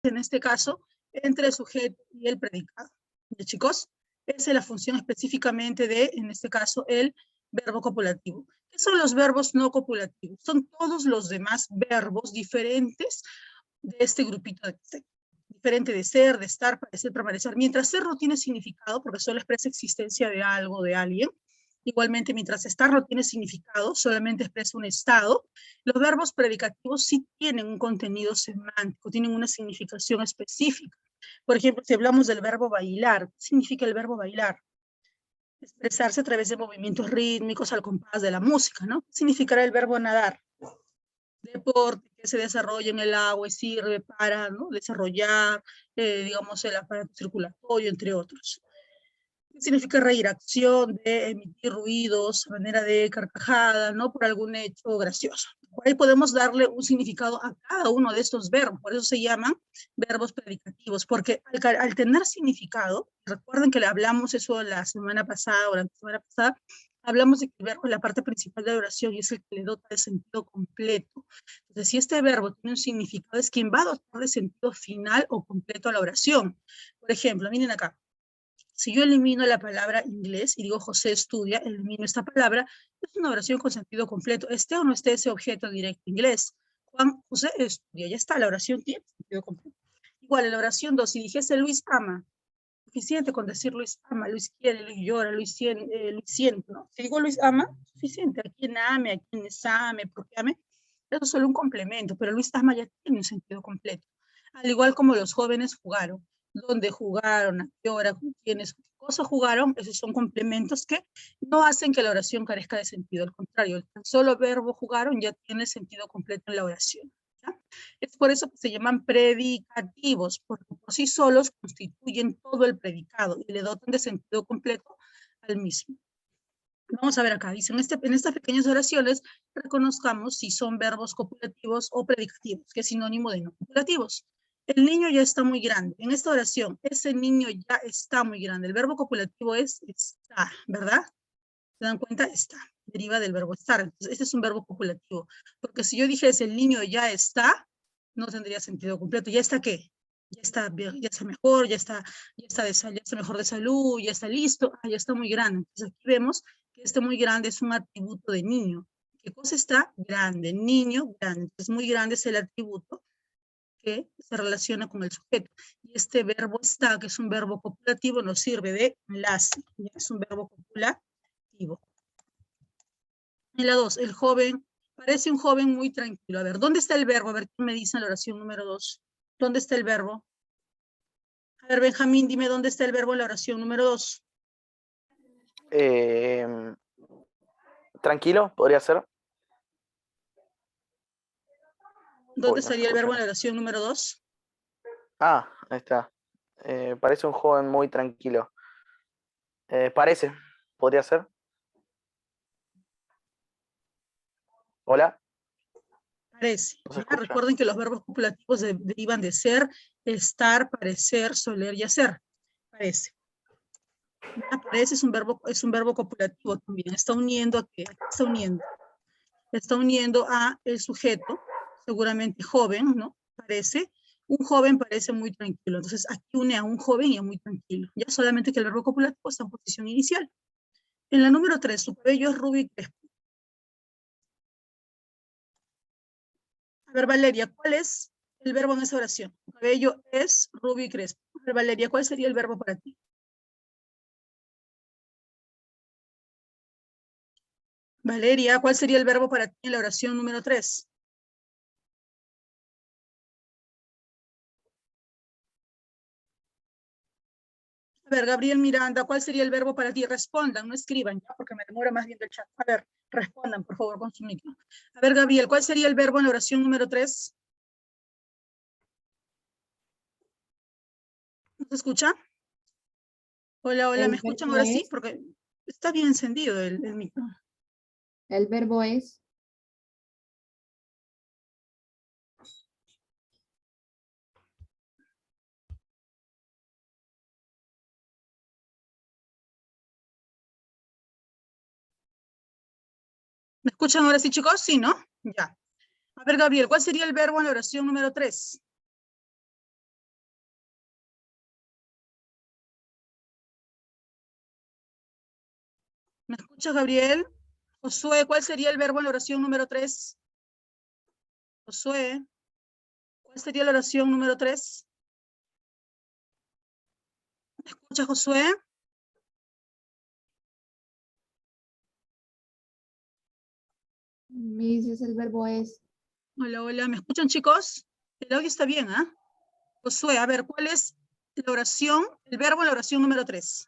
en este caso, entre el sujeto y el predicado. ¿Ya, chicos? Esa es la función específicamente de, en este caso, el verbo copulativo. ¿Qué son los verbos no copulativos? Son todos los demás verbos diferentes de este grupito de texto. Diferente de ser, de estar, parecer, permanecer. Mientras ser no tiene significado, porque solo expresa existencia de algo, de alguien, igualmente mientras estar no tiene significado, solamente expresa un estado, los verbos predicativos sí tienen un contenido semántico, tienen una significación específica. Por ejemplo, si hablamos del verbo bailar, ¿qué significa el verbo bailar? Expresarse a través de movimientos rítmicos al compás de la música, ¿no? ¿Qué significará el verbo nadar? Deporte que se desarrolla en el agua y sirve para, ¿no?, desarrollar, digamos, el aparato circulatorio, entre otros. ¿Qué significa reír? Acción de emitir ruidos, manera de carcajada, ¿no?, por algún hecho gracioso. Por ahí podemos darle un significado a cada uno de estos verbos, por eso se llaman verbos predicativos, porque al tener significado, recuerden que le hablamos eso la semana pasada o la semana pasada, hablamos de que el verbo es la parte principal de la oración y es el que le dota de sentido completo. Entonces, si este verbo tiene un significado, es quien va a dotar de sentido final o completo a la oración. Por ejemplo, miren acá. Si yo elimino la palabra inglés y digo José estudia, elimino esta palabra, es una oración con sentido completo. Esté o no esté ese objeto directo inglés. Juan José estudia, ya está, la oración tiene sentido completo. Igual, en la oración 2, si dijese Luis ama, suficiente con decir Luis ama, Luis quiere, Luis llora, Luis siente, ¿no? Si digo Luis ama, suficiente. A quien ame, a quienes ame, porque ame, eso es solo un complemento, pero Luis ama ya tiene un sentido completo. Al igual como los jóvenes jugaron, dónde jugaron, a qué hora, con quiénes, qué cosa jugaron, esos son complementos que no hacen que la oración carezca de sentido. Al contrario, el tan solo verbo jugaron ya tiene sentido completo en la oración. ¿Ya? Es por eso que se llaman predicativos, porque por sí solos constituyen todo el predicado y le dotan de sentido completo al mismo. Vamos a ver acá, dice, en estas pequeñas oraciones reconozcamos si son verbos copulativos o predicativos, que es sinónimo de no copulativos. El niño ya está muy grande. En esta oración, ese niño ya está muy grande. El verbo copulativo es está, ¿verdad? ¿Se dan cuenta? Está. Deriva del verbo estar. Entonces, este es un verbo copulativo. Porque si yo dijese el niño ya está, no tendría sentido completo. ¿Ya está qué? Ya está mejor, ya está mejor de salud, ya está listo, ya está muy grande. Entonces aquí vemos que este muy grande es un atributo de niño. ¿Qué cosa está? Grande, niño, grande. Entonces muy grande es el atributo que se relaciona con el sujeto. Y este verbo está, que es un verbo copulativo, nos sirve de enlace. ¿Ya? Es un verbo copulativo. En la 2, el joven, parece un joven muy tranquilo. A ver, ¿dónde está el verbo? A ver, ¿qué me dice en la oración número 2? ¿Dónde está el verbo? A ver, Benjamín, dime dónde está el verbo en la oración número 2. Tranquilo, podría ser. ¿Dónde Uy, no se estaría el verbo escucha. en la oración número 2? Ah, ahí está. Parece un joven muy tranquilo. Parece, podría ser. Hola, Parece. no se ¿Ya? escucha. Recuerden que los verbos copulativos derivan de ser, estar, parecer, soler y hacer. Parece. ¿Ya? Parece es un verbo copulativo también. Está uniendo a qué? ¿A qué está uniendo? Está uniendo a el sujeto, seguramente joven, ¿no? Parece. Un joven parece muy tranquilo. Entonces aquí une a un joven y a muy tranquilo. Ya solamente que el verbo copulativo está en posición inicial. En la número 3, su cabello es rubio y crespo. A ver, Valeria, ¿cuál es el verbo en esa oración? Su cabello es rubio y crespo. A ver, Valeria, ¿cuál sería el verbo para ti? Valeria, ¿cuál sería el verbo para ti en la oración número 3? A ver, Gabriel Miranda, ¿cuál sería el verbo para ti? Respondan, no escriban, ya, porque me demora más viendo el chat. A ver, respondan, por favor, con su micro. A ver, Gabriel, ¿cuál sería el verbo en la oración número 3? ¿No se escucha? Hola, hola, ¿me El escuchan verbo ahora sí? es, Porque está bien encendido el micro. el verbo es, ¿Me escuchan ahora sí, chicos? Sí, ¿no? Ya. A ver, Gabriel, ¿cuál sería el verbo en la oración número 3? ¿Me escuchas, Gabriel? Josué, ¿cuál sería el verbo en la oración número 3? Josué, ¿cuál sería la oración número 3? ¿Me escuchas, Josué? Miss, es el verbo es. Hola, hola, ¿me escuchan, chicos? El audio está bien, ¿ah? Josué, a ver, ¿cuál es la oración, el verbo en la oración número 3?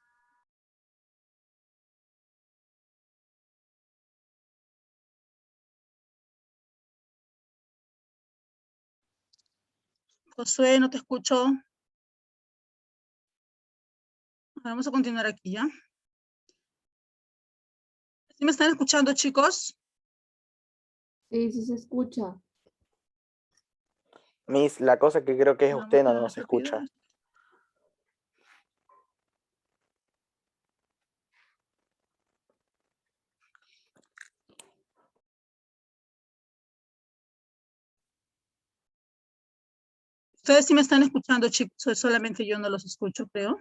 Josué, no te escucho. Vamos a continuar aquí, ¿ya? ¿Sí me están escuchando, chicos? Sí, sí se escucha. Miss, la cosa que creo que es Vamos usted no a nos escucha. rápido. Ustedes sí me están escuchando, chicos, o solamente yo no los escucho, creo.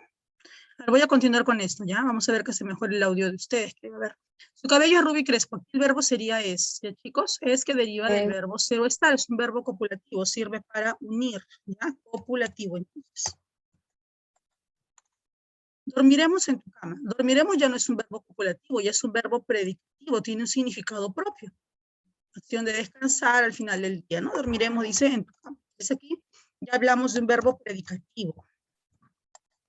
Ahora voy a continuar con esto, ¿ya? Vamos a ver que se mejore el audio de ustedes. A ver. Su cabello es rubio y crespo. El verbo sería es, ¿ya, chicos? Es que deriva del verbo ser o estar. Es un verbo copulativo, sirve para unir, ¿ya? Copulativo, entonces. Dormiremos en tu cama. Dormiremos ya no es un verbo copulativo, ya es un verbo predicativo, tiene un significado propio. Acción de descansar al final del día, ¿no? Dormiremos, dice, en tu cama. Es aquí, ya hablamos de un verbo predicativo.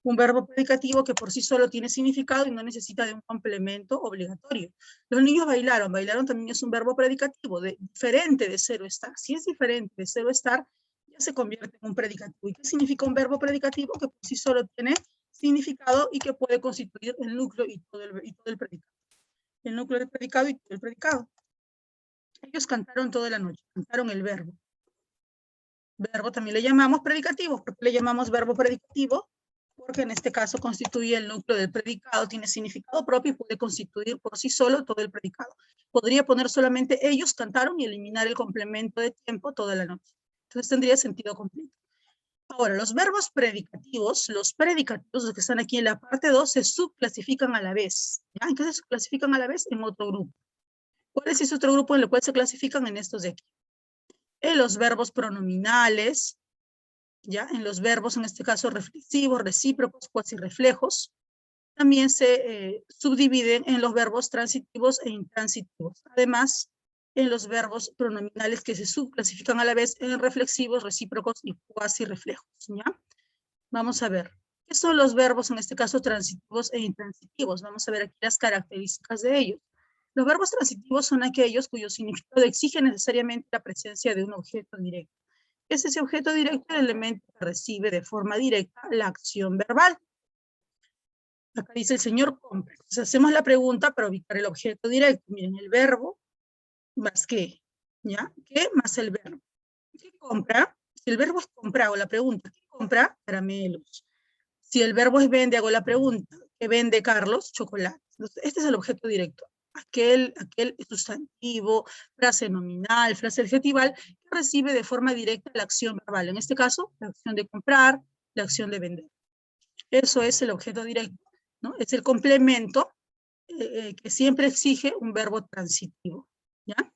Un verbo predicativo que por sí solo tiene significado y no necesita de un complemento obligatorio. Los niños bailaron. Bailaron también es un verbo predicativo, diferente de ser o estar. Si es diferente de ser o estar, ya se convierte en un predicativo. ¿Y qué significa un verbo predicativo? Que por sí solo tiene significado y que puede constituir el núcleo y todo el predicado. El núcleo del predicado y todo el predicado. Ellos cantaron toda la noche, cantaron el verbo. Verbo también le llamamos predicativo. ¿Por qué le llamamos verbo predicativo? Porque en este caso constituye el núcleo del predicado, tiene significado propio y puede constituir por sí solo todo el predicado. Podría poner solamente ellos cantaron y eliminar el complemento de tiempo toda la noche. Entonces tendría sentido completo. Ahora, los verbos predicativos, los que están aquí en la parte 2, se subclasifican a la vez. ¿Ya? ¿En qué se subclasifican a la vez? En otro grupo. ¿Cuál es ese otro grupo en el cual se clasifican? En estos de aquí. En los verbos pronominales, ¿ya? En los verbos, en este caso, reflexivos, recíprocos, cuasirreflejos. También se subdividen en los verbos transitivos e intransitivos. Además, en los verbos pronominales que se subclasifican a la vez en reflexivos, recíprocos y cuasirreflejos, ¿ya? Vamos a ver. ¿Qué son los verbos, en este caso, transitivos e intransitivos? Vamos a ver aquí las características de ellos. Los verbos transitivos son aquellos cuyo significado exige necesariamente la presencia de un objeto directo. Es ese objeto directo el elemento que recibe de forma directa la acción verbal. Acá dice el señor compra. Entonces hacemos la pregunta para ubicar el objeto directo. Miren, el verbo más qué, ¿ya? ¿Qué más el verbo? ¿Qué compra? Si el verbo es comprar, hago la pregunta, ¿qué compra? Caramelos. Si el verbo es vende, hago la pregunta, ¿qué vende Carlos? Chocolate. Entonces, este es el objeto directo. Aquel sustantivo, frase nominal, frase adjetival, que recibe de forma directa la acción verbal. En este caso, la acción de comprar, la acción de vender. Eso es el objeto directo, ¿no? Es el complemento que siempre exige un verbo transitivo, ¿ya?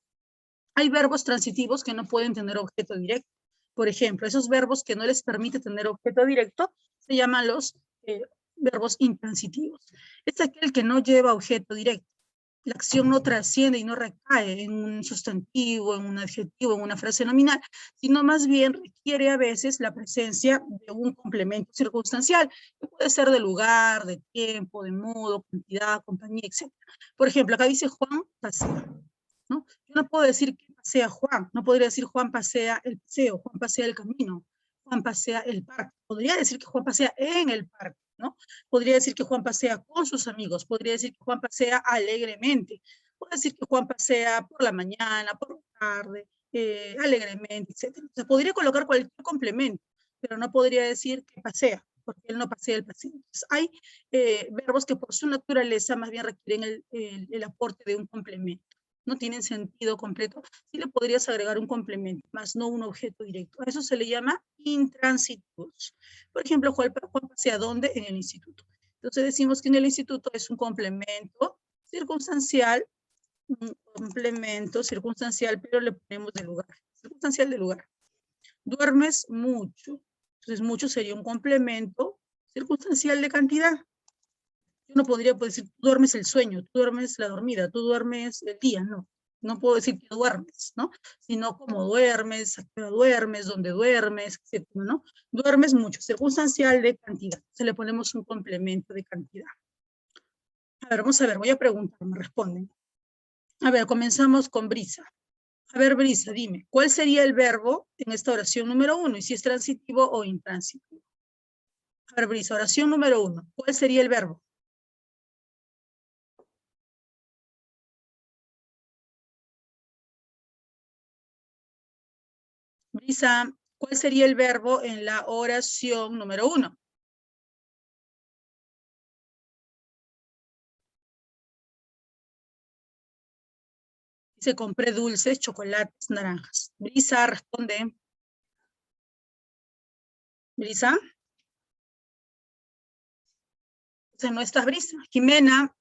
Hay verbos transitivos que no pueden tener objeto directo. Por ejemplo, esos verbos que no les permite tener objeto directo se llaman los verbos intransitivos. Es aquel que no lleva objeto directo. La acción no trasciende y no recae en un sustantivo, en un adjetivo, en una frase nominal, sino más bien requiere a veces la presencia de un complemento circunstancial, que puede ser de lugar, de tiempo, de modo, cantidad, compañía, etc. Por ejemplo, acá dice Juan pasea, ¿no? Yo no puedo decir que pasea Juan, no podría decir Juan pasea el paseo, Juan pasea el camino, Juan pasea el parque. Podría decir que Juan pasea en el parque, ¿no? Podría decir que Juan pasea con sus amigos, podría decir que Juan pasea alegremente, podría decir que Juan pasea por la mañana, por la tarde, alegremente, etc. O sea, podría colocar cualquier complemento, pero no podría decir que pasea, porque él no pasea el paseo. Entonces, hay verbos que por su naturaleza más bien requieren el aporte de un complemento. No tienen sentido completo, sí le podrías agregar un complemento, más no un objeto directo. A eso se le llama intransitivos. Por ejemplo, Juan pasea ¿dónde? En el instituto. Entonces decimos que en el instituto es un complemento circunstancial, un complemento circunstancial, pero le ponemos de lugar. Circunstancial de lugar. Duermes mucho. Entonces, mucho sería un complemento circunstancial de cantidad. Yo no podría decir, tú duermes el sueño, tú duermes la dormida, tú duermes el día, no. No puedo decir que duermes, ¿no? Sino cómo duermes, a qué hora duermes, dónde duermes, etc., ¿no? Duermes mucho, circunstancial de cantidad. Se le ponemos un complemento de cantidad. A ver, vamos a ver, voy a preguntar, me responden. A ver, comenzamos con Brisa. A ver, Brisa, dime, ¿cuál sería el verbo en esta oración número 1? Y si es transitivo o intransitivo. A ver, Brisa, oración número 1. ¿Cuál sería el verbo? Brisa, ¿cuál sería el verbo en la oración número 1? Dice, compré dulces, chocolates, naranjas. Brisa, responde. Brisa. O sea, no estás, Brisa. Jimena,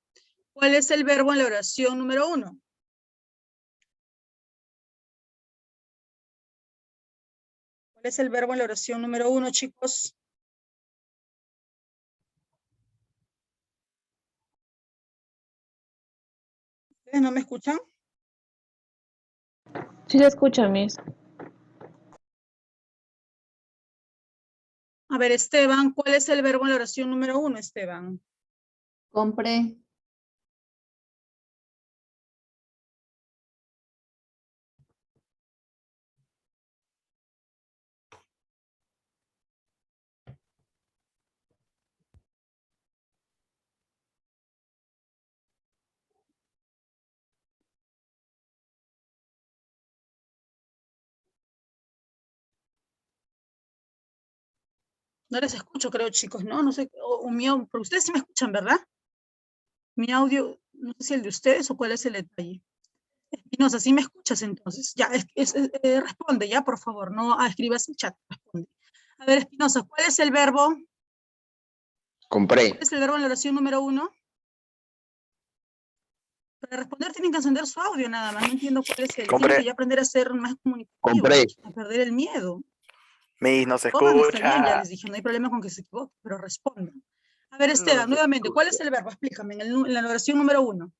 ¿cuál es el verbo en la oración número 1? ¿Cuál es el verbo en la oración número 1, chicos? ¿Ustedes no me escuchan? Sí se escucha, Miss. A ver, Esteban, ¿cuál es el verbo en la oración número 1, Esteban? Compré. No les escucho, creo, chicos, ¿no? No sé, pero ustedes sí me escuchan, ¿verdad? Mi audio, no sé si el de ustedes o cuál es el detalle. Espinosa, ¿sí me escuchas entonces? Ya, responde ya, por favor, no escribas el chat, responde. A ver, Espinosa, ¿cuál es el verbo? Compré. ¿Cuál es el verbo en la oración número 1? Para responder tienen que encender su audio nada más, no entiendo cuál es el. Compré. Tienen que ya aprender a ser más comunicativos, Compré. a perder el miedo. Miss, no se Toman, está bien, ya escucha. les dije, no hay problema con que se equivoquen, pero respondan. A ver, No Esteban, se nuevamente, ¿cuál es escucha. el verbo? Explícame, en la oración número 1.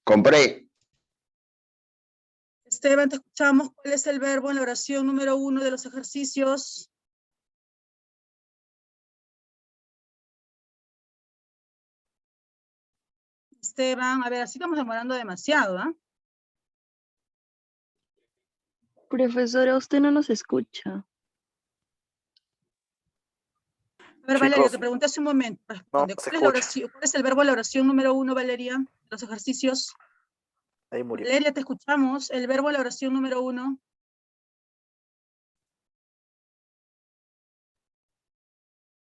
Compré. Esteban, te escuchamos. ¿Cuál es el verbo en la oración número 1 de los ejercicios? Esteban, a ver, así estamos demorando demasiado, ¿ah? Profesora, usted no nos escucha. A ver, Valeria, Chicos, te pregunté hace un momento. Responde. no se ¿Cuál es la escucha. oración? ¿Cuál es el verbo en la oración número 1, Valeria, de los ejercicios? Ahí murió. Valeria, te escuchamos. El verbo en la oración número 1.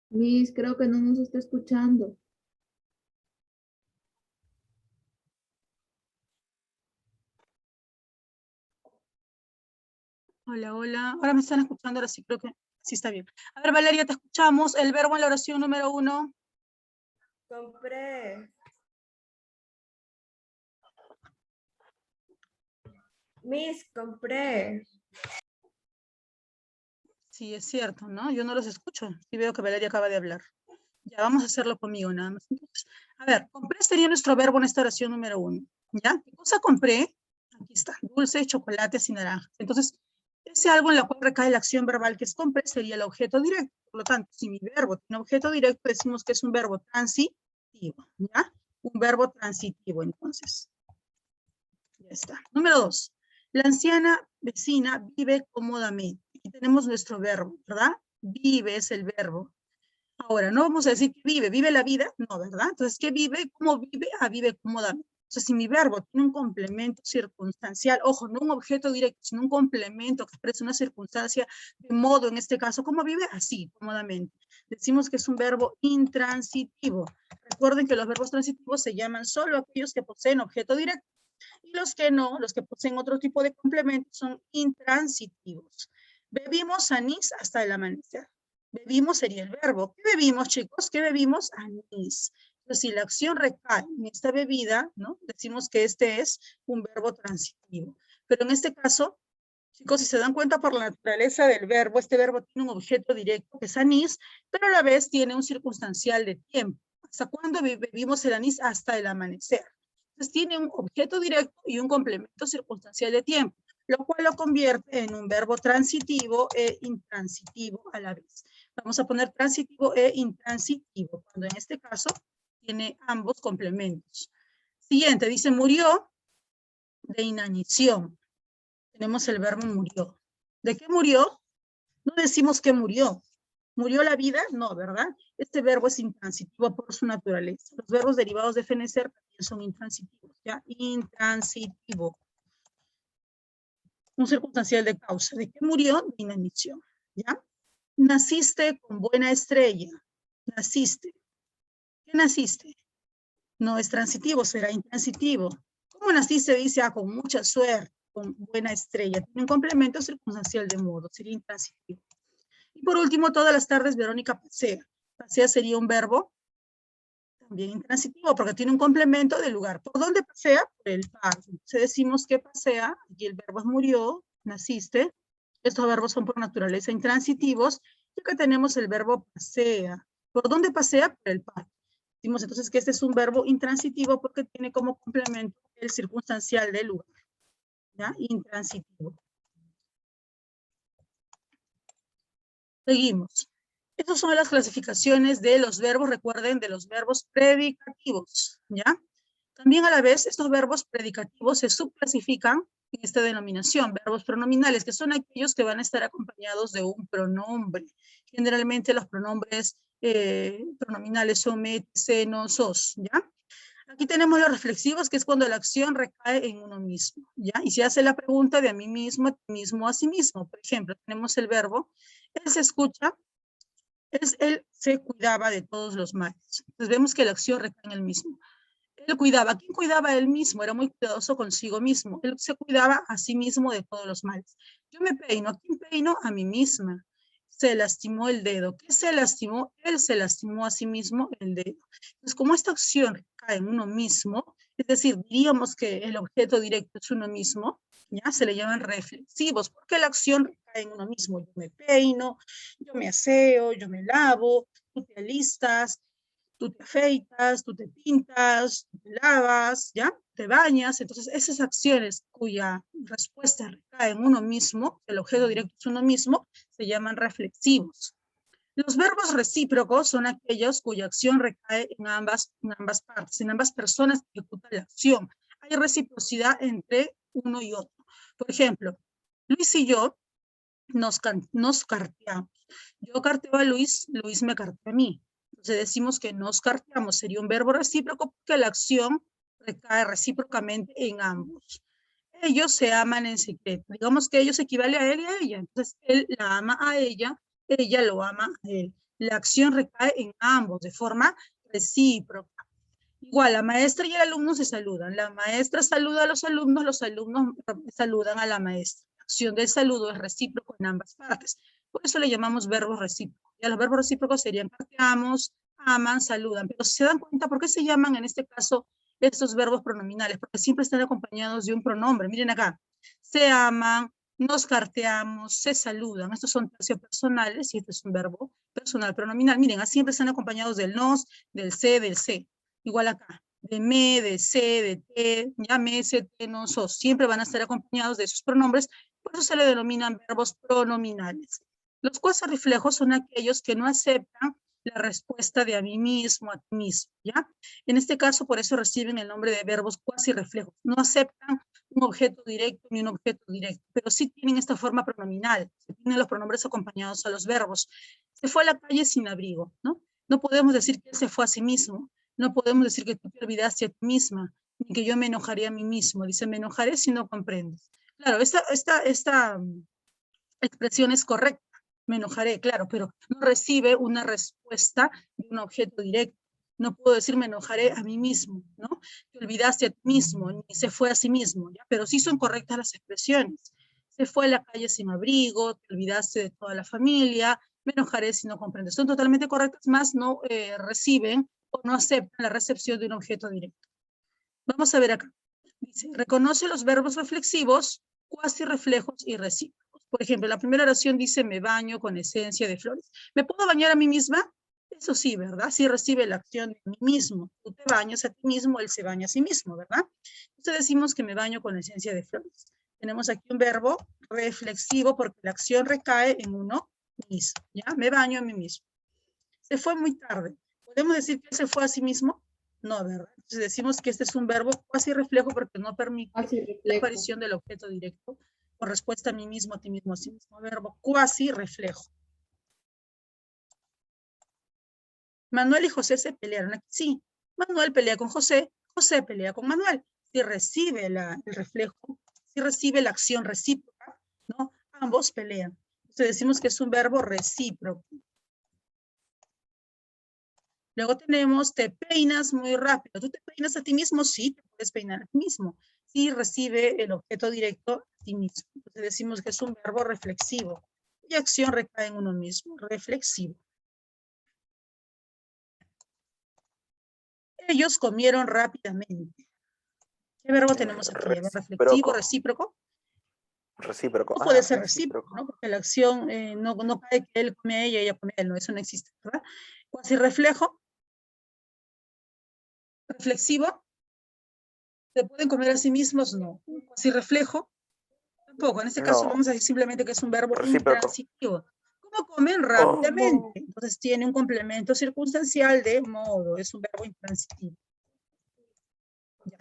Miss, creo que no nos está escuchando. Hola, hola. Ahora me están escuchando, ahora sí creo que sí está bien. A ver, Valeria, te escuchamos. El verbo en la oración número 1. Compré. Miss, compré. Sí, es cierto, ¿no? Yo no los escucho. Sí veo que Valeria acaba de hablar. Ya, vamos a hacerlo conmigo nada más. Entonces, a ver, compré sería nuestro verbo en esta oración número 1. ¿Ya? ¿Qué cosa compré? Aquí está, dulces, chocolates y naranjas. Entonces, ese algo en la cual recae la acción verbal que es compré sería el objeto directo. Por lo tanto, si mi verbo tiene objeto directo, decimos que es un verbo transitivo, ¿ya? Un verbo transitivo, entonces. Ya está. Número 2. La anciana vecina vive cómodamente. Aquí tenemos nuestro verbo, ¿verdad? Vive es el verbo. Ahora, no vamos a decir que vive la vida, no, ¿verdad? Entonces, ¿qué vive? ¿Cómo vive? Vive cómodamente. O sea, si mi verbo tiene un complemento circunstancial, ojo, no un objeto directo, sino un complemento que expresa una circunstancia de modo, en este caso, ¿cómo vive? Así, cómodamente. Decimos que es un verbo intransitivo. Recuerden que los verbos transitivos se llaman solo aquellos que poseen objeto directo. Y los que no, los que poseen otro tipo de complemento, son intransitivos. Bebimos anís hasta el amanecer. Bebimos sería el verbo. ¿Qué bebimos, chicos? ¿Qué bebimos? Anís. Entonces, si la acción recae en esta bebida, ¿no? Decimos que este es un verbo transitivo. Pero en este caso, chicos, si se dan cuenta por la naturaleza del verbo, este verbo tiene un objeto directo, que es anís, pero a la vez tiene un circunstancial de tiempo. ¿Hasta cuándo bebimos el anís? Hasta el amanecer. Entonces tiene un objeto directo y un complemento circunstancial de tiempo, lo cual lo convierte en un verbo transitivo e intransitivo a la vez. Vamos a poner transitivo e intransitivo, cuando en este caso tiene ambos complementos. Siguiente, dice murió de inanición. Tenemos el verbo murió. ¿De qué murió? No decimos que murió. ¿Murió la vida? No, ¿verdad? Este verbo es intransitivo por su naturaleza. Los verbos derivados de fenecer también son intransitivos, ¿ya? Intransitivo. Un circunstancial de causa. ¿De qué murió? De inanición, ¿ya? Naciste con buena estrella. Naciste. ¿Qué naciste? No es transitivo, será intransitivo. ¿Cómo naciste? Dice, con mucha suerte, con buena estrella. Tiene un complemento circunstancial de modo, sería intransitivo. Y por último, todas las tardes Verónica pasea. Pasea sería un verbo también intransitivo, porque tiene un complemento de lugar. ¿Por dónde pasea? Por el parque. Entonces decimos que pasea, aquí el verbo es murió, naciste. Estos verbos son por naturaleza intransitivos, y acá tenemos el verbo pasea. ¿Por dónde pasea? Por el parque. Decimos entonces que este es un verbo intransitivo porque tiene como complemento el circunstancial de lugar. ¿Ya? Intransitivo. Seguimos. Estas son las clasificaciones de los verbos, recuerden, de los verbos predicativos, ¿ya? También a la vez, estos verbos predicativos se subclasifican en esta denominación, verbos pronominales, que son aquellos que van a estar acompañados de un pronombre. Generalmente los pronombres pronominales son me, se, no, sos, ¿ya? Aquí tenemos los reflexivos, que es cuando la acción recae en uno mismo, ¿ya? Y se hace la pregunta de a mí mismo, a ti mismo, a sí mismo. Por ejemplo, tenemos el verbo, él se escucha, él se cuidaba de todos los males. Entonces vemos que la acción recae en el mismo. Él cuidaba. ¿Quién cuidaba a él mismo? Era muy cuidadoso consigo mismo. Él se cuidaba a sí mismo de todos los males. Yo me peino. ¿A quién peino? A mí misma. Se lastimó el dedo. ¿Qué se lastimó? Él se lastimó a sí mismo el dedo. Entonces, como esta acción recae en uno mismo, es decir, diríamos que el objeto directo es uno mismo, ya se le llaman reflexivos, porque la acción recae en uno mismo. Yo me peino, yo me aseo, yo me lavo, tú te alistas, tú te afeitas, tú te pintas, tú te lavas, ¿ya? Te bañas. Entonces, esas acciones cuya respuesta recae en uno mismo, el objeto directo es uno mismo, se llaman reflexivos. Los verbos recíprocos son aquellos cuya acción recae en ambas partes, en ambas personas que ejecutan la acción. Hay reciprocidad entre uno y otro. Por ejemplo, Luis y yo nos carteamos. Yo carteo a Luis, Luis me cartea a mí. Entonces decimos que nos carteamos, sería un verbo recíproco porque la acción recae recíprocamente en ambos. Ellos se aman en secreto. Digamos que ellos equivale a él y a ella. Entonces él la ama a ella lo ama a él. La acción recae en ambos de forma recíproca. Igual, la maestra y el alumno se saludan. La maestra saluda a los alumnos saludan a la maestra. La acción del saludo es recíproco en ambas partes. Por eso le llamamos verbos recíprocos. Ya los verbos recíprocos serían carteamos, aman, saludan. Pero si se dan cuenta, ¿por qué se llaman en este caso estos verbos pronominales? Porque siempre están acompañados de un pronombre. Miren acá. Se aman, nos carteamos, se saludan. Estos son terciopersonales y este es un verbo personal pronominal. Miren, siempre están acompañados del nos, del se. Igual acá, de me, de se, de te, ya me, se, te, no, sos. Siempre van a estar acompañados de esos pronombres, por eso se le denominan verbos pronominales. Los cuasirreflejos son aquellos que no aceptan la respuesta de a mí mismo, a ti mismo, ¿ya? En este caso, por eso reciben el nombre de verbos cuasirreflejos. No aceptan un objeto directo ni un objeto directo, pero sí tienen esta forma pronominal. Se tienen los pronombres acompañados a los verbos. Se fue a la calle sin abrigo, ¿no? No podemos decir que él se fue a sí mismo. No podemos decir que tú te olvidaste a ti misma, ni que yo me enojaré a mí mismo. Dice, me enojaré si no comprendes. Claro, esta expresión es correcta, me enojaré, claro, pero no recibe una respuesta de un objeto directo. No puedo decir me enojaré a mí mismo, ¿no? Te olvidaste a ti mismo, ni se fue a sí mismo, ¿ya? Pero sí son correctas las expresiones. Se fue a la calle sin abrigo, te olvidaste de toda la familia, me enojaré si no comprendes. Son totalmente correctas, más no reciben o no aceptan la recepción de un objeto directo. Vamos a ver acá. Dice, reconoce los verbos reflexivos, cuasi reflejos y recíprocos. Por ejemplo, la primera oración dice, me baño con esencia de flores. ¿Me puedo bañar a mí misma? Eso sí, ¿verdad? Sí recibe la acción de mí mismo. Tú te bañas a ti mismo, él se baña a sí mismo, ¿verdad? Entonces decimos que me baño con esencia de flores. Tenemos aquí un verbo reflexivo porque la acción recae en uno mismo, ¿ya? Me baño a mí mismo. Se fue muy tarde. ¿Podemos decir que él se fue a sí mismo? No, ¿verdad? Entonces decimos que este es un verbo cuasi reflejo porque no permite la aparición del objeto directo con respuesta a mí mismo, a ti mismo, a sí mismo. Verbo cuasi reflejo. Manuel y José se pelearon aquí. Sí, Manuel pelea con José, José pelea con Manuel. Si recibe el reflejo, si recibe la acción recíproca, ¿no? Ambos pelean. Entonces decimos que es un verbo recíproco. Luego tenemos, te peinas muy rápido. ¿Tú te peinas a ti mismo? Sí, te puedes peinar a ti mismo. Sí, recibe el objeto directo a ti mismo. Entonces decimos que es un verbo reflexivo. Y acción recae en uno mismo, reflexivo. Ellos comieron rápidamente. ¿Qué verbo tenemos aquí? Reflexivo, recíproco. Recíproco. No puede ser recíproco, ¿no? Porque la acción no cae que él come a ella y ella come a él, no, eso no existe, ¿verdad? Cuasi reflejo. Reflexivo. ¿Se pueden comer a sí mismos? No. Cuasi reflejo. Tampoco. En este caso vamos a decir simplemente que es un verbo intransitivo. ¿Cómo comen? Rápidamente. Entonces tiene un complemento circunstancial de modo. Es un verbo intransitivo. Ya.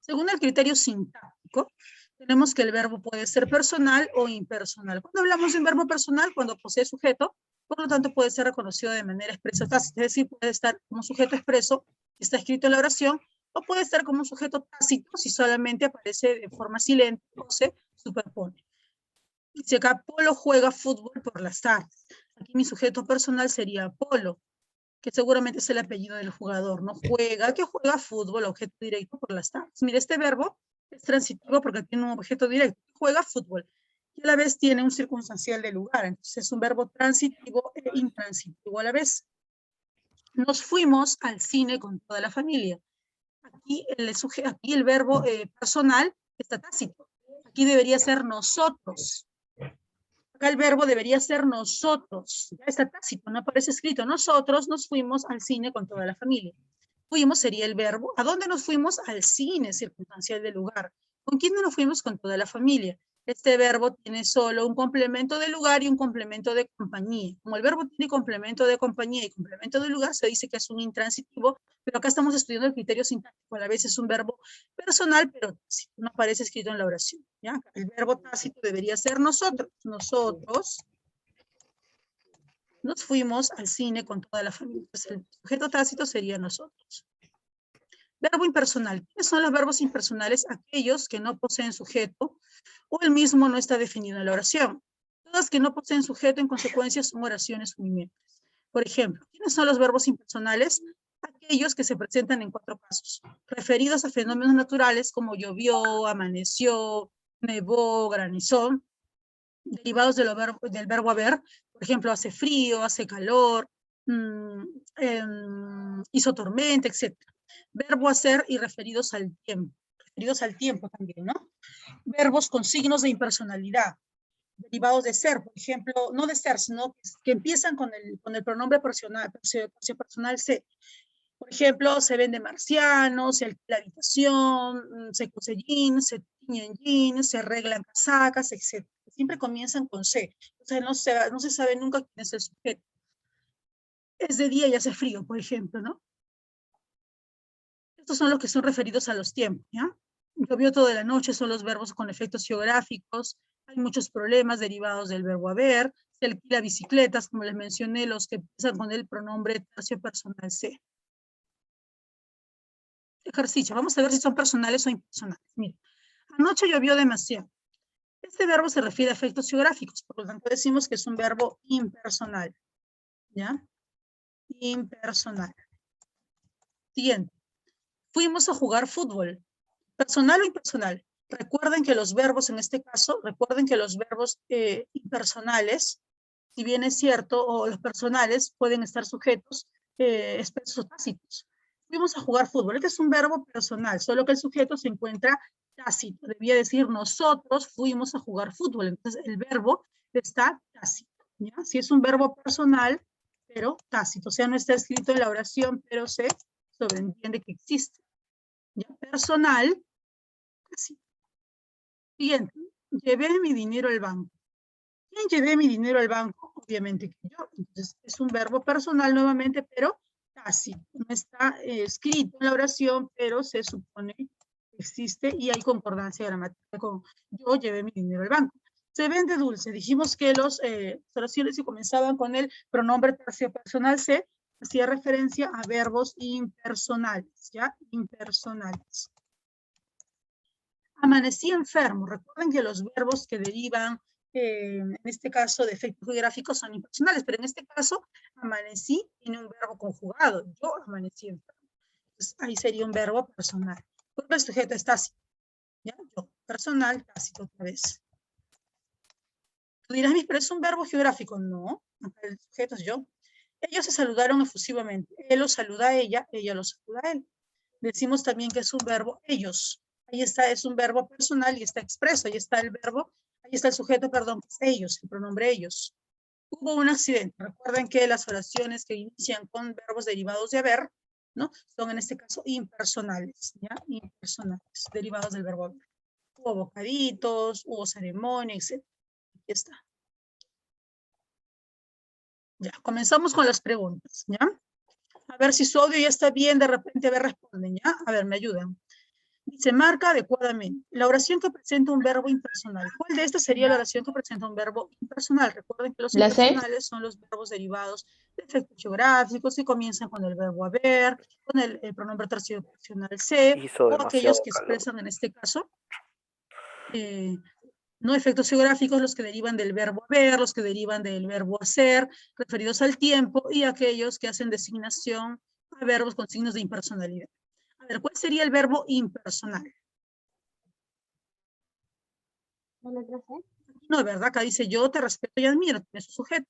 Según el criterio sintáctico, tenemos que el verbo puede ser personal o impersonal. Cuando hablamos de un verbo personal, cuando posee sujeto, por lo tanto puede ser reconocido de manera expresa, es decir, puede estar como sujeto expreso, que está escrito en la oración, o puede estar como un sujeto tácito, si solamente aparece de forma silente o se superpone. Dice acá, Polo juega fútbol por las tardes. Aquí mi sujeto personal sería Polo, que seguramente es el apellido del jugador, ¿no? Juega, que juega fútbol, objeto directo por las tardes. Mira, este verbo es transitivo porque tiene un objeto directo. Juega fútbol. Y a la vez tiene un circunstancial de lugar. Entonces es un verbo transitivo e intransitivo a la vez. Nos fuimos al cine con toda la familia. Aquí el verbo personal está tácito. Aquí debería ser nosotros. Acá el verbo debería ser nosotros. Ya está tácito, no aparece escrito. Nosotros nos fuimos al cine con toda la familia. Fuimos sería el verbo. ¿A dónde nos fuimos? Al cine, circunstancial del lugar. ¿Con quién nos fuimos? Con toda la familia. Este verbo tiene solo un complemento de lugar y un complemento de compañía. Como el verbo tiene complemento de compañía y complemento de lugar, se dice que es un intransitivo, pero acá estamos estudiando el criterio sintáctico. A la vez es un verbo personal, pero tácito, no aparece escrito en la oración. ¿Ya? El verbo tácito debería ser nosotros. Nosotros nos fuimos al cine con toda la familia. Entonces, el sujeto tácito sería nosotros. Verbo impersonal. ¿Quiénes son los verbos impersonales? Aquellos que no poseen sujeto o el mismo no está definido en la oración. Todas que no poseen sujeto, en consecuencia, son oraciones unimembres. Por ejemplo, ¿quiénes son los verbos impersonales? Aquellos que se presentan en 4 casos, referidos a fenómenos naturales como llovió, amaneció, nevó, granizó, derivados del verbo haber. Por ejemplo, hace frío, hace calor, hizo tormenta, etc. Verbo hacer y referidos al tiempo también, ¿no? Verbos con signos de impersonalidad, derivados de ser, por ejemplo, no de ser, sino que empiezan con el pronombre personal se. Por ejemplo, se vende marciano, se alquila habitación, se cose jeans, se tiñen jeans, se arreglan casacas, etc. Siempre comienzan con se. Entonces no se sabe nunca quién es el sujeto. Es de día y hace frío, por ejemplo, ¿no? Estos son los que son referidos a los tiempos, ¿ya? Llovió toda la noche, son los verbos con efectos geográficos. Hay muchos problemas derivados del verbo haber. Se alquila bicicletas, como les mencioné, los que empiezan con el pronombre tercio personal se. Ejercicio. Vamos a ver si son personales o impersonales. Mira, anoche llovió demasiado. Este verbo se refiere a efectos geográficos, por lo tanto decimos que es un verbo impersonal. ¿Ya? Impersonal. Siguiente. Fuimos a jugar fútbol. ¿Personal o impersonal? Recuerden que los verbos, en este caso, impersonales, si bien es cierto, o los personales pueden estar sujetos, expresos o tácitos. Fuimos a jugar fútbol. Este es un verbo personal, solo que el sujeto se encuentra tácito. Debía decir nosotros fuimos a jugar fútbol. Entonces el verbo está tácito. ¿Ya? Si es un verbo personal, pero tácito. O sea, no está escrito en la oración, pero se sobreentiende que existe. ¿Ya? Personal, tácito. Siguiente. Llevé mi dinero al banco. ¿Quién llevé mi dinero al banco? Obviamente que yo. Entonces es un verbo personal nuevamente, pero tácito. No está escrito en la oración, pero se supone que existe y hay concordancia gramática con yo llevé mi dinero al banco. Se vende dulce. Dijimos que las oraciones que comenzaban con el pronombre tercio personal se hacía referencia a verbos impersonales, ¿ya? Impersonales. Amanecí enfermo. Recuerden que los verbos que derivan, en este caso, de efectos geográficos son impersonales, pero en este caso, amanecí tiene un verbo conjugado. Yo amanecí enfermo. Entonces, ahí sería un verbo personal. Porque el sujeto es tácito. ¿Ya? Yo, personal, tácito otra vez. Tú dirás, pero es un verbo geográfico. No, el sujeto es yo. Ellos se saludaron efusivamente. Él lo saluda a ella lo saluda a él. Decimos también que es un verbo ellos. Ahí está, es un verbo personal y está expreso. Ahí está el verbo, ahí está el sujeto, perdón, que es ellos, el pronombre ellos. Hubo un accidente. Recuerden que las oraciones que inician con verbos derivados de haber, ¿no? Son en este caso impersonales, ¿ya? Impersonales, derivados del verbo haber. Hubo bocaditos, hubo ceremonia, etc. Aquí está. Ya, comenzamos con las preguntas, ¿ya? A ver si su audio ya está bien, de repente a ver responden, ¿ya? A ver, me ayudan. Dice, marca adecuadamente. La oración que presenta un verbo impersonal. ¿Cuál de estas sería la oración que presenta un verbo impersonal? Recuerden que los impersonales son los verbos derivados de efectos geográficos que comienzan con el verbo haber, con el pronombre tercio personal ser, o aquellos que expresan en este caso no efectos geográficos, los que derivan del verbo haber, los que derivan del verbo hacer, referidos al tiempo, y aquellos que hacen designación a verbos con signos de impersonalidad. A ver, ¿cuál sería el verbo impersonal? No, ¿verdad? Acá dice yo te respeto y admiro, tiene su sujeto.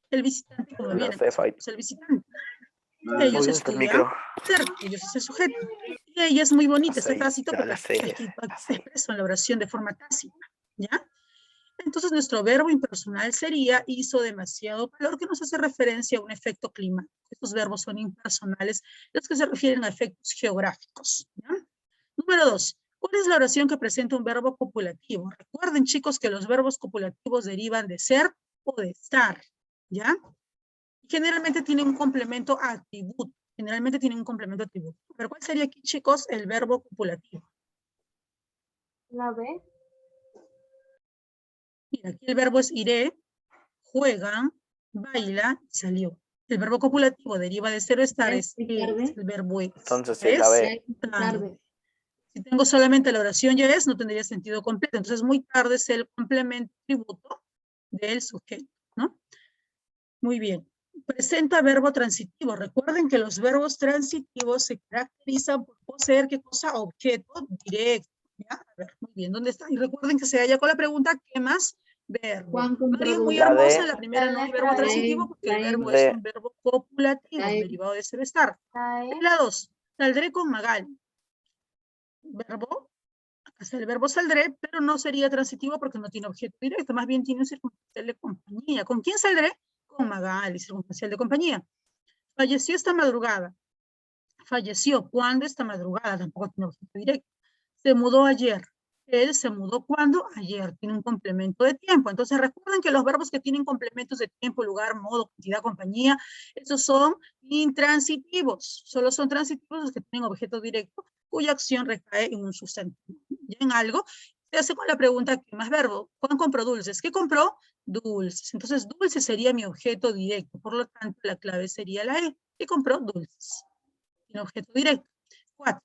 El visitante, como viene, es el visitante. Ellos estudian cerca, ellos es el sujeto. Y ella es muy bonita, está tácito porque está expreso en la oración de forma tácita, ¿ya? Entonces nuestro verbo impersonal sería hizo demasiado calor, que nos hace referencia a un efecto climático. Estos verbos son impersonales, los que se refieren a efectos geográficos, ¿ya? Número 2. ¿Cuál es la oración que presenta un verbo copulativo? Recuerden, chicos, que los verbos copulativos derivan de ser o de estar, ¿ya? Generalmente tienen un complemento atributo. Generalmente tienen un complemento atributo. Pero ¿cuál sería aquí, chicos, el verbo copulativo? La B. Mira, aquí el verbo es iré, juegan, baila, salió. El verbo copulativo deriva de ser o estar, es el verbo es. Entonces es la B. Tarde. Si tengo solamente la oración ya es, no tendría sentido completo. Entonces muy tarde es el complemento atributo del sujeto, ¿no? Muy bien. Presenta verbo transitivo. Recuerden que los verbos transitivos se caracterizan por poseer, ¿qué cosa? Objeto directo. ¿Ya? A ver, muy bien, ¿dónde está? Y recuerden que se halla con la pregunta, ¿qué más? Verbo. María es muy hermosa, la primera no hay verbo transitivo porque el verbo es un verbo copulativo, derivado de ser estar. La 2, saldré con Magali. Verbo, acá está el verbo saldré, pero no sería transitivo porque no tiene objeto directo, más bien tiene un circunstancial de compañía. ¿Con quién saldré? Con Magali, circunstancial de compañía. Falleció esta madrugada. Falleció. ¿Cuándo esta madrugada? Tampoco tiene objeto directo. Se mudó ayer. Él se mudó ¿cuándo? Ayer. Tiene un complemento de tiempo. Entonces recuerden que los verbos que tienen complementos de tiempo, lugar, modo, cantidad, compañía, esos son intransitivos. Solo son transitivos los que tienen objeto directo, cuya acción recae en un sustantivo. Y en algo se hace con la pregunta, ¿qué más verbo? Juan compró dulces. ¿Qué compró? Dulces. Entonces, dulce sería mi objeto directo. Por lo tanto, la clave sería la E. ¿Qué compró? Dulces. Tiene objeto directo. 4.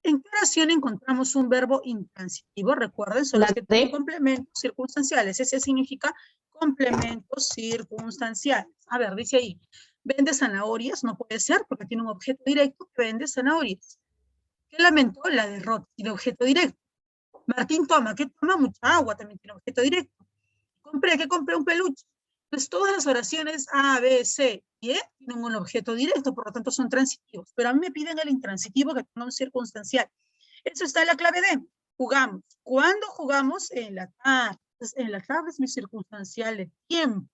¿En qué oración encontramos un verbo intransitivo? Recuerden, son los que tienen complementos circunstanciales. Ese significa complementos circunstanciales. A ver, dice ahí, vende zanahorias, no puede ser porque tiene un objeto directo que vende zanahorias. ¿Qué lamentó? La derrota, tiene objeto directo. Martín toma, ¿qué toma? Mucha agua, también tiene objeto directo. Compré, ¿qué compré? Un peluche. Entonces todas las oraciones A, B, C y pie tienen un objeto directo, por lo tanto son transitivos. Pero a mí me piden el intransitivo que tenga un circunstancial. Eso está en la clave D. Jugamos. ¿Cuándo jugamos? En la tarde. Entonces, en la tarde es mi circunstancial de tiempo.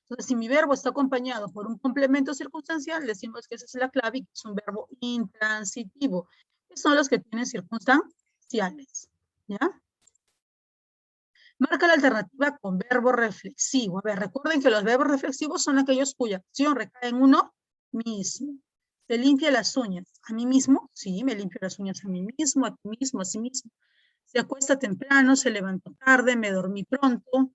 Entonces, si mi verbo está acompañado por un complemento circunstancial, decimos que esa es la clave y que es un verbo intransitivo, que son los que tienen circunstanciales. ¿Ya? Marca la alternativa con verbo reflexivo. A ver, recuerden que los verbos reflexivos son aquellos cuya acción recae en uno mismo. Se limpia las uñas. ¿A mí mismo? Sí, me limpio las uñas a mí mismo, a ti mismo, a sí mismo. Se acuesta temprano, se levantó tarde, me dormí pronto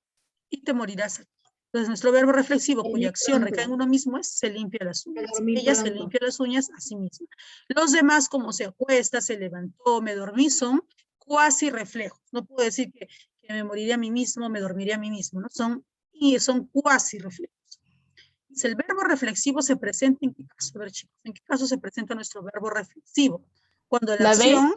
y te morirás aquí. Entonces, nuestro verbo reflexivo cuya acción recae en uno mismo es se limpia las uñas. Ella se limpia las uñas a sí misma. Los demás, como se acuesta, se levantó, me dormí, son cuasi reflejos. No puedo decir que me moriría a mí mismo, me dormiría a mí mismo, ¿no? Son cuasi reflejos. Dice, el verbo reflexivo se presenta en qué caso. A ver, chicos, ¿en qué caso se presenta nuestro verbo reflexivo? Cuando la acción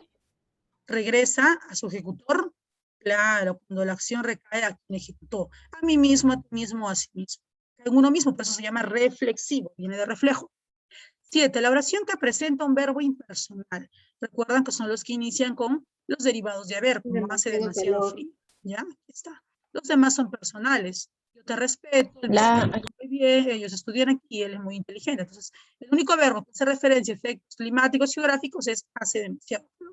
regresa a su ejecutor. Claro, cuando la acción recae a quien ejecutó. A mí mismo, a ti mismo, a sí mismo. En uno mismo, por eso se llama reflexivo, viene de reflejo. 7. La oración que presenta un verbo impersonal. Recuerdan que son los que inician con los derivados de haber, como hace demasiado frío. ¿Ya? Aquí está. Los demás son personales. Yo te respeto, él me trata muy bien, ellos estudian aquí, él es muy inteligente. Entonces, el único verbo que hace referencia a efectos climáticos y geográficos es hace demasiado frío.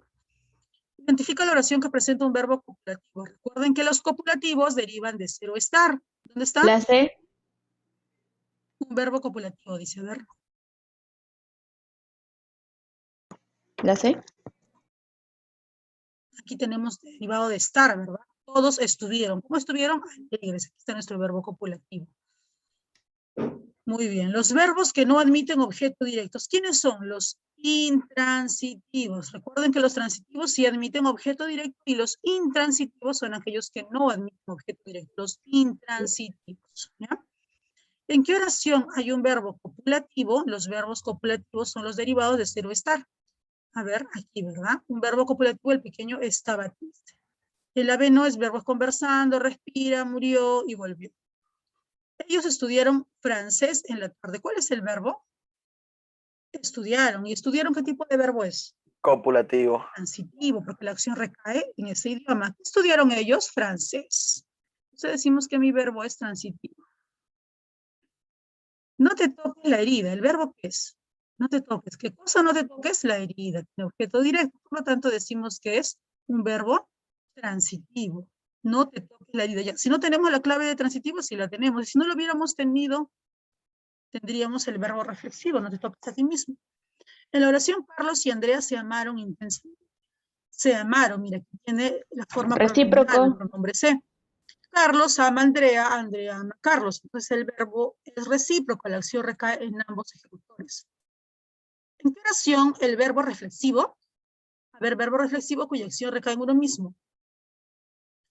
Identifica la oración que presenta un verbo copulativo. Recuerden que los copulativos derivan de ser o estar. ¿Dónde está? La C. Un verbo copulativo, dice, a ver. La C. Aquí tenemos derivado de estar, ¿verdad? Todos estuvieron. ¿Cómo estuvieron? Alegres. Aquí está nuestro verbo copulativo. Muy bien. Los verbos que no admiten objeto directos. ¿Quiénes son? Los intransitivos. Recuerden que los transitivos sí admiten objeto directo y los intransitivos son aquellos que no admiten objeto directo. Los intransitivos. ¿Ya? ¿En qué oración hay un verbo copulativo? Los verbos copulativos son los derivados de ser o estar. A ver, aquí, ¿verdad? Un verbo copulativo, el pequeño estaba triste. El ave no es verbo conversando, respira, murió y volvió. Ellos estudiaron francés en la tarde. ¿Cuál es el verbo? Estudiaron. ¿Y estudiaron qué tipo de verbo es? Copulativo. Transitivo, porque la acción recae en ese idioma. ¿Qué estudiaron ellos? Francés. Entonces decimos que mi verbo es transitivo. No te toques la herida. ¿El verbo qué es? No te toques. ¿Qué cosa no te toques? La herida. Tiene objeto directo. Por lo tanto, decimos que es un verbo transitivo. No te toques la herida. Ya. Si no tenemos la clave de transitivo, sí la tenemos. Y si no lo hubiéramos tenido, tendríamos el verbo reflexivo. No te toques a ti mismo. En la oración, Carlos y Andrea se amaron intensamente. Se amaron. Mira, aquí tiene la forma Recíproco. el pronombre se. Carlos ama a Andrea, Andrea ama a Carlos. Entonces el verbo es recíproco. La acción recae en ambos ejecutores. ¿En qué oración el verbo reflexivo? A ver, verbo reflexivo cuya acción recae en uno mismo.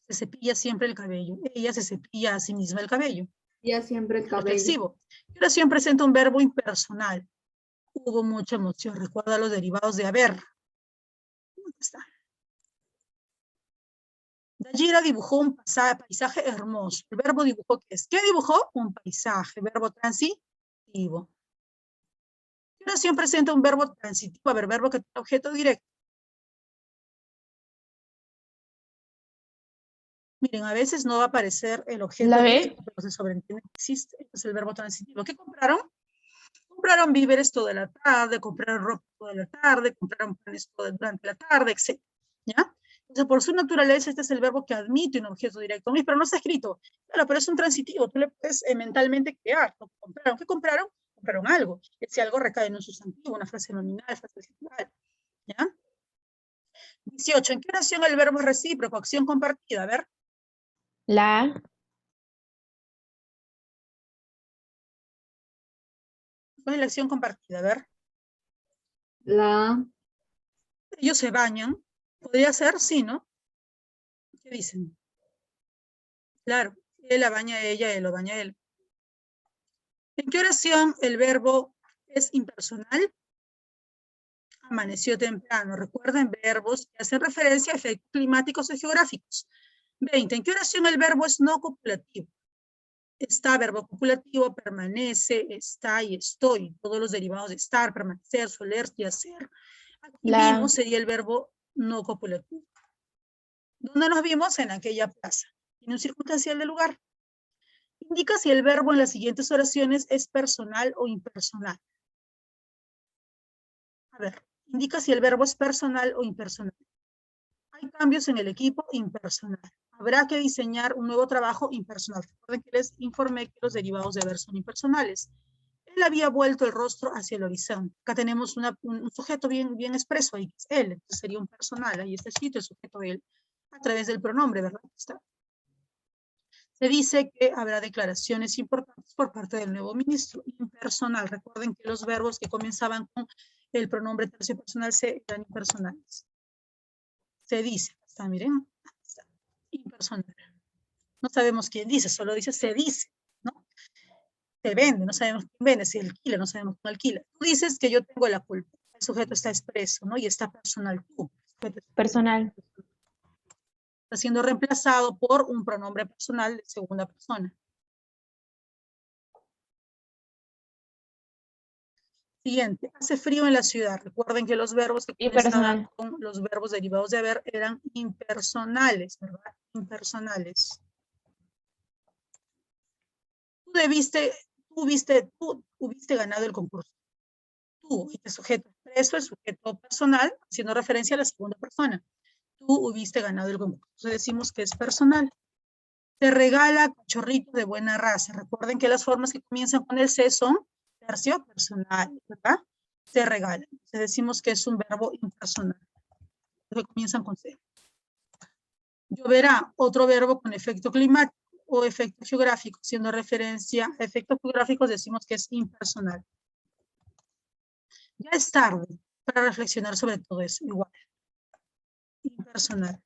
Se cepilla siempre el cabello. Ella se cepilla a sí misma el cabello. Ya siempre el cabello. Reflexivo. ¿Qué oración presenta un verbo impersonal? Hubo mucha emoción. Recuerda los derivados de haber. ¿Dónde está? Dayira dibujó un paisaje hermoso. El verbo dibujó, ¿qué es? ¿Qué dibujó? Un paisaje. Verbo transitivo. ¿Qué oración presenta un verbo transitivo? A ver, verbo que tiene objeto directo. Miren, a veces no va a aparecer el objeto ¿La directo, pero se sobreentiende que existe. Es el verbo transitivo. ¿Qué compraron? Compraron víveres toda la tarde, compraron ropa toda la tarde, compraron panes durante la tarde, etc. ¿Ya? Entonces, por su naturaleza, este es el verbo que admite un objeto directo. Pero no está escrito. Claro, pero es un transitivo. Tú le puedes mentalmente crear. ¿No? ¿Compraron? ¿Qué compraron? Compraron algo. Ese algo recae en un sustantivo, una frase nominal, frase adjetival. ¿Ya? 18. ¿En qué oración el verbo es recíproco? Acción compartida. A ver. La. ¿Cuál es la acción compartida? A ver. La. Ellos se bañan. Podría ser, sí, ¿no? ¿Qué dicen? Claro, él la baña a ella, él lo baña a él. ¿En qué oración el verbo es impersonal? Amaneció temprano. Recuerden verbos que hacen referencia a efectos climáticos o geográficos. 20. ¿En qué oración el verbo es no copulativo? Está, verbo copulativo, permanece, está y estoy. Todos los derivados de estar, permanecer, soler y hacer. Aquí La. vimos sería el verbo no copulativo. ¿Dónde nos vimos? En aquella plaza. Tiene un circunstancial de lugar. Indica si el verbo en las siguientes oraciones es personal o impersonal. A ver, indica si el verbo es personal o impersonal. Hay cambios en el equipo impersonal. Habrá que diseñar un nuevo trabajo impersonal. Recuerden que les informé que los derivados de haber son impersonales. Él había vuelto el rostro hacia el horizonte. Acá tenemos un sujeto bien expreso ahí, que es él. Entonces sería un personal. Ahí está escrito el sujeto de él a través del pronombre, ¿verdad? Está. Se dice que habrá declaraciones importantes por parte del nuevo ministro. Impersonal. Recuerden que los verbos que comenzaban con el pronombre tercio personal eran impersonales. Se dice, está, miren, está, impersonal. No sabemos quién dice, solo dice se dice, ¿no? Se vende, no sabemos quién vende, si alquila, no sabemos quién alquila. Tú dices que yo tengo la culpa. El sujeto está expreso, ¿no? Y está personal, tú. Personal. Está siendo reemplazado por un pronombre personal de segunda persona. Siguiente, hace frío en la ciudad. Recuerden que los verbos que comenzaban con los verbos derivados de haber eran impersonales, ¿verdad? Impersonales. Tú hubiste ganado el concurso. Tú, este sujeto expreso, el sujeto personal, haciendo referencia a la segunda persona. Tú hubiste ganado el concurso. Entonces decimos que es personal. Se regala cachorrito de buena raza. Recuerden que las formas que comienzan con el C son tercio personal, ¿verdad? Se regala. Entonces decimos que es un verbo impersonal. Que comienzan con C. Lloverá, otro verbo con efecto climático o efecto geográfico, haciendo referencia a efectos geográficos, decimos que es impersonal. Ya es tarde para reflexionar sobre todo eso, igual. Impersonal.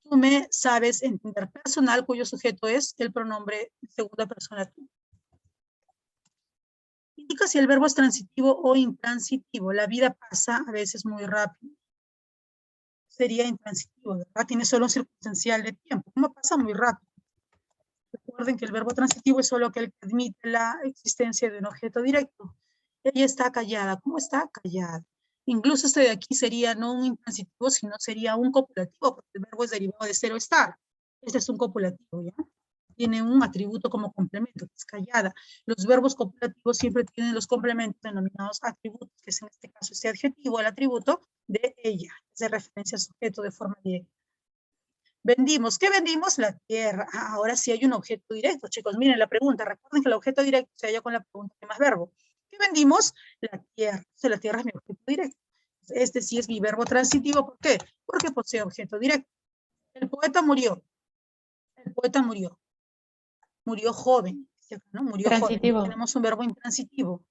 Tú me sabes entender. Personal, cuyo sujeto es el pronombre de segunda persona tú. Indica si el verbo es transitivo o intransitivo. La vida pasa a veces muy rápido. Sería intransitivo, ¿verdad? Tiene solo un circunstancial de tiempo. ¿Cómo pasa? Muy rápido. Recuerden que el verbo transitivo es solo aquel que admite la existencia de un objeto directo. Ella está callada. ¿Cómo está? Callada. Incluso este de aquí sería no un intransitivo, sino sería un copulativo, porque el verbo es derivado de ser o estar. Este es un copulativo, ¿ya? Tiene un atributo como complemento, que es callada. Los verbos copulativos siempre tienen los complementos denominados atributos, que es en este caso este adjetivo, el atributo de ella. Es de referencia al sujeto de forma directa. Vendimos. ¿Qué vendimos? La tierra. Ah, ahora sí hay un objeto directo, chicos. Miren la pregunta. Recuerden que el objeto directo se halla con la pregunta de más verbo. ¿Qué vendimos? La tierra. Entonces la tierra es mi objeto directo. Este sí es mi verbo transitivo. ¿Por qué? Porque posee objeto directo. El poeta murió. El poeta murió. Murió joven. ¿No? Murió transitivo. joven. Tenemos un verbo intransitivo.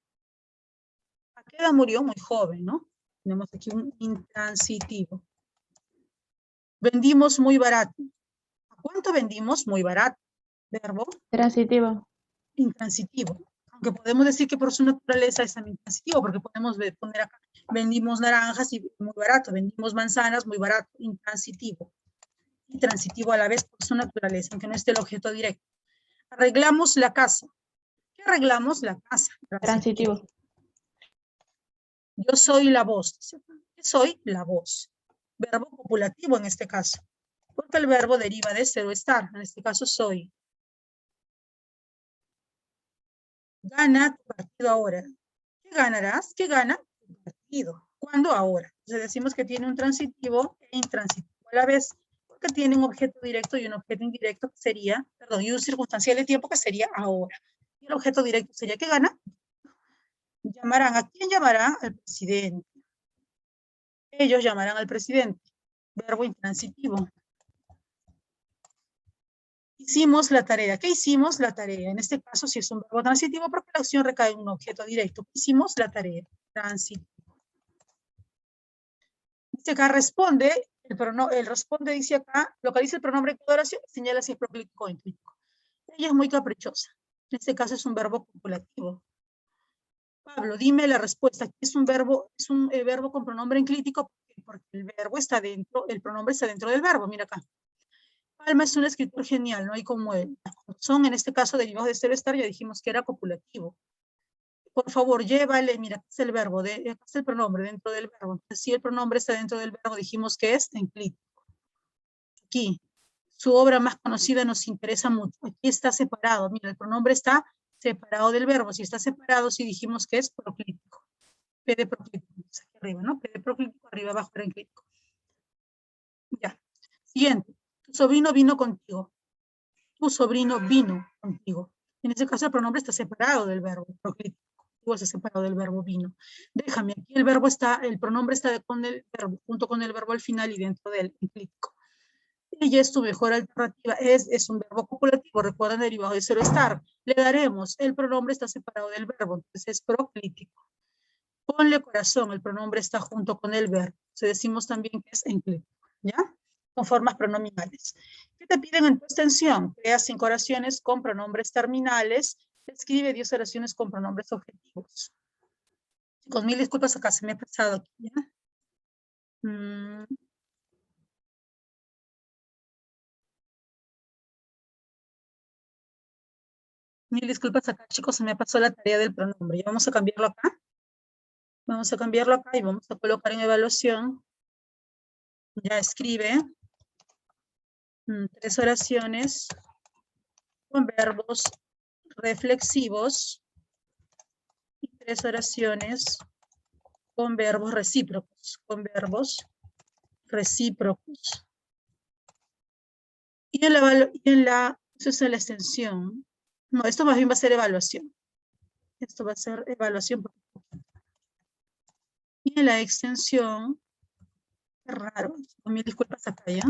¿A qué edad murió? Muy joven, ¿no? Tenemos aquí un intransitivo. Vendimos muy barato. ¿A cuánto vendimos? Muy barato. Verbo Transitivo. intransitivo. Aunque podemos decir que por su naturaleza es también transitivo, porque podemos poner acá, vendimos naranjas y muy barato, vendimos manzanas, muy barato, intransitivo. Y transitivo a la vez por su naturaleza, aunque no esté el objeto directo. Arreglamos la casa. ¿Qué arreglamos? La casa. Transitivo. Yo soy la voz. ¿Qué soy? La voz. Verbo copulativo en este caso, porque el verbo deriva de ser o estar. En este caso soy. Gana tu partido ahora. ¿Qué ganarás? ¿Qué gana tu partido? ¿Cuándo? Ahora. Entonces decimos que tiene un transitivo e intransitivo a la vez, porque tiene un objeto directo y un objeto indirecto que sería, perdón, y un circunstancial de tiempo que sería ahora. Y el objeto directo sería ¿qué gana? Llamarán. ¿A quién llamará? Al presidente. Ellos llamarán al presidente. Verbo intransitivo. Hicimos la tarea. ¿Qué hicimos? La tarea. En este caso sí es un verbo transitivo porque la acción recae en un objeto directo. Hicimos la tarea. Transitivo. Dice acá responde, el responde dice acá, localiza el pronombre de oración, señala si es proclítico o inclítico. Ella es muy caprichosa. En este caso es un verbo copulativo. Pablo, dime la respuesta. Es un verbo con pronombre enclítico porque el verbo está dentro, el pronombre está dentro del verbo. Mira acá. Palma es un escritor genial, no hay como él. Son, en este caso, derivados de ser estar, ya dijimos que era copulativo. Por favor, llévale, mira, acá está el verbo, acá está el pronombre dentro del verbo. Entonces, si el pronombre está dentro del verbo, dijimos que es enclítico. Aquí, su obra más conocida nos interesa mucho. Aquí está separado, mira, el pronombre está separado del verbo. Si está separado, sí dijimos que es proclítico. P de proclítico, aquí arriba, ¿no? P de proclítico, arriba abajo era enclítico. Ya. Siguiente. Tu sobrino vino contigo. Tu sobrino vino contigo. En este caso el pronombre está separado del verbo proclítico. Está separado del verbo vino. Déjame, aquí el verbo está, el pronombre está con el verbo, junto con el verbo al final y dentro del enclítico. Ella es tu mejor alternativa. Es un verbo copulativo, recuerdan, derivado de ser o estar. Le daremos, el pronombre está separado del verbo, entonces es proclítico. Ponle corazón, el pronombre está junto con el verbo. Se decimos también que es enclítico, ¿ya? Con formas pronominales. ¿Qué te piden en tu extensión? Crea 5 oraciones con pronombres terminales. Escribe 10 oraciones con pronombres objetivos. Chicos, mil disculpas, acá se me ha pasado aquí, ¿ya? Mil disculpas acá, chicos, se me pasó la tarea del pronombre. Ya vamos a cambiarlo acá. Vamos a cambiarlo acá y vamos a colocar en evaluación. Ya escribe 3 oraciones con verbos reflexivos y 3 oraciones con verbos recíprocos. Y eso es en la extensión. No, esto más bien va a ser evaluación. Esto va a ser evaluación. Y en la extensión, qué raro, mil disculpas acá, ¿ya?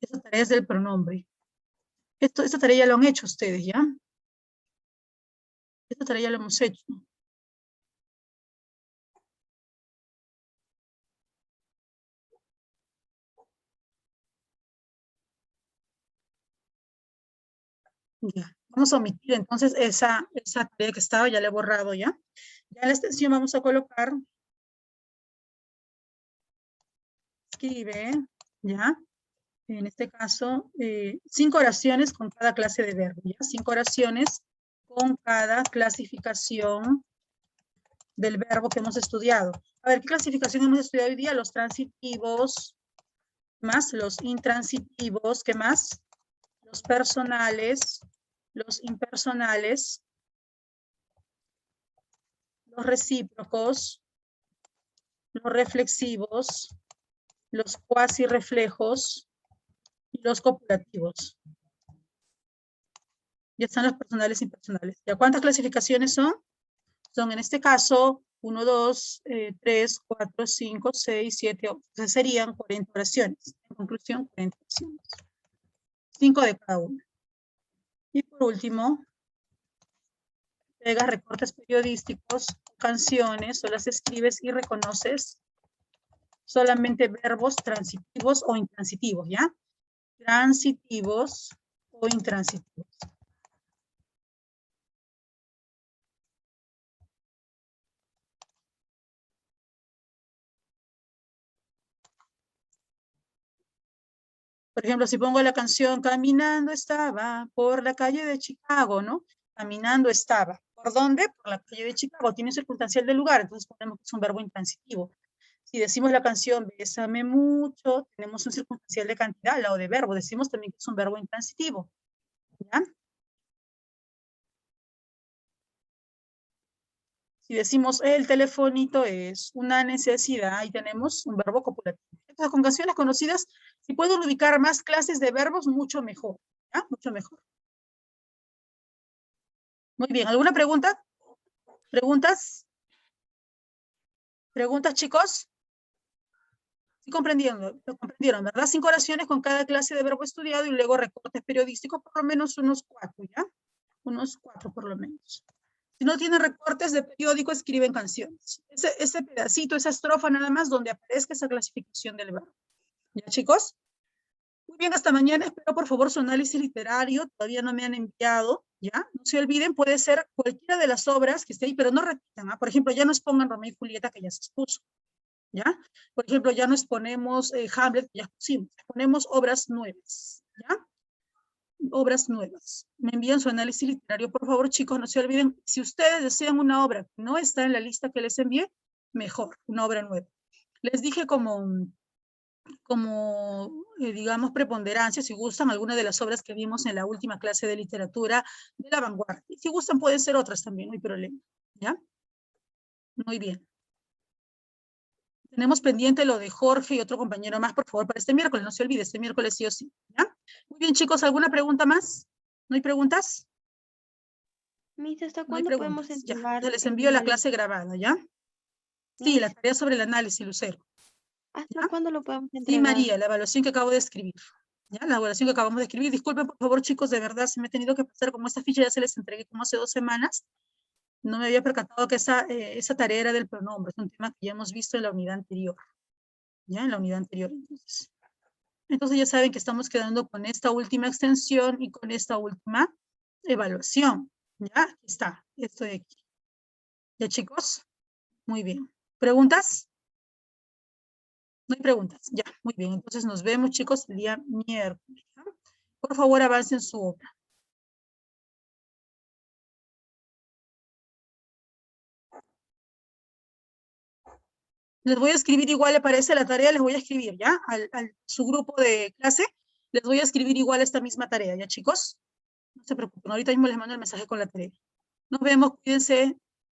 Esta tarea es del pronombre. Esta tarea ya lo han hecho ustedes, ¿ya? Esta tarea ya la hemos hecho. Ya, vamos a omitir entonces esa tarea que estaba, ya la he borrado ya. Ya en la extensión vamos a colocar, escribe, ya, en este caso, 5 oraciones con cada clase de verbo, ya, 5 oraciones con cada clasificación del verbo que hemos estudiado. A ver, ¿qué clasificación hemos estudiado hoy día? Los transitivos, más los intransitivos, ¿qué más? Los personales, los impersonales, los recíprocos, los reflexivos, los cuasirreflejos y los copulativos. Ya están los personales e impersonales. ¿Ya cuántas clasificaciones son? Son en este caso 1, 2, 3, 4, 5, 6, 7, 8. Entonces serían 40 oraciones. En conclusión, 40 oraciones. 5 de cada una. Y por último, pegas recortes periodísticos, canciones, o las escribes y reconoces solamente verbos transitivos o intransitivos, ¿ya? Transitivos o intransitivos. Por ejemplo, si pongo la canción Caminando estaba por la calle de Chicago, ¿no? Caminando estaba. ¿Por dónde? Por la calle de Chicago. Tiene circunstancial del lugar, entonces ponemos que es un verbo intransitivo. Si decimos la canción Bésame mucho, tenemos un circunstancial de cantidad, la o de verbo. Decimos también que es un verbo intransitivo. ¿Ya? Si decimos el telefonito es una necesidad, ahí tenemos un verbo copulativo. Entonces, con canciones conocidas, si puedo ubicar más clases de verbos, mucho mejor. ¿Ya? Mucho mejor. Muy bien, ¿alguna pregunta? ¿Preguntas? ¿Preguntas, chicos? Sí, comprendieron, ¿verdad? 5 oraciones con cada clase de verbo estudiado y luego recortes periodísticos, por lo menos unos 4, ¿ya? Unos 4 por lo menos. Si no tienen recortes de periódico, escriben canciones. Ese pedacito, esa estrofa nada más donde aparezca esa clasificación del verbo. ¿Ya, chicos? Muy bien, hasta mañana. Espero, por favor, su análisis literario. Todavía no me han enviado, ¿ya? No se olviden, puede ser cualquiera de las obras que esté ahí, pero no repitan, ¿ah? Por ejemplo, ya nos pongan Romeo y Julieta, que ya se expuso, ¿ya? Por ejemplo, ya nos ponemos Hamlet, que ya pusimos. Ponemos obras nuevas, ¿ya? obras nuevas. Me envían su análisis literario, por favor, chicos, no se olviden. Si ustedes desean una obra que no está en la lista que les envié, mejor, una obra nueva. Les dije digamos, preponderancia, si gustan, alguna de las obras que vimos en la última clase de literatura de la vanguardia. Y si gustan, pueden ser otras también, no hay problema. ¿Ya? Muy bien. Tenemos pendiente lo de Jorge y otro compañero más, por favor, para este miércoles. No se olvide, este miércoles sí o sí. ¿Ya? Muy bien, chicos, ¿alguna pregunta más? ¿No hay preguntas? Miss, ¿hasta No hay cuándo podemos preguntas. Ya, entregar ya les el envío la análisis? clase grabada, ¿ya? Sí, la Miss, tarea sobre el análisis, Lucero. ¿hasta ¿Ya? cuándo lo podemos Sí, entregar? María, la evaluación que acabo de escribir. ¿Ya? La evaluación que acabamos de escribir. Disculpen, por favor, chicos, de verdad, se me ha tenido que pasar, como esta ficha ya se les entregué como hace 2 semanas, no me había percatado que esa tarea era del pronombre, es un tema que ya hemos visto en la unidad anterior. ¿Ya? En la unidad anterior, entonces ya saben que estamos quedando con esta última extensión y con esta última evaluación. ¿Ya? Aquí está, esto de aquí. ¿Ya, chicos? Muy bien. ¿Preguntas? No hay preguntas. Ya, muy bien. Entonces nos vemos, chicos, el día miércoles. ¿Ya? Por favor, avancen su obra. Les voy a escribir igual, ¿le parece la tarea? Les voy a escribir, ¿ya? Su grupo de clase, les voy a escribir igual esta misma tarea, ¿ya, chicos? No se preocupen, ahorita mismo les mando el mensaje con la tarea. Nos vemos, cuídense.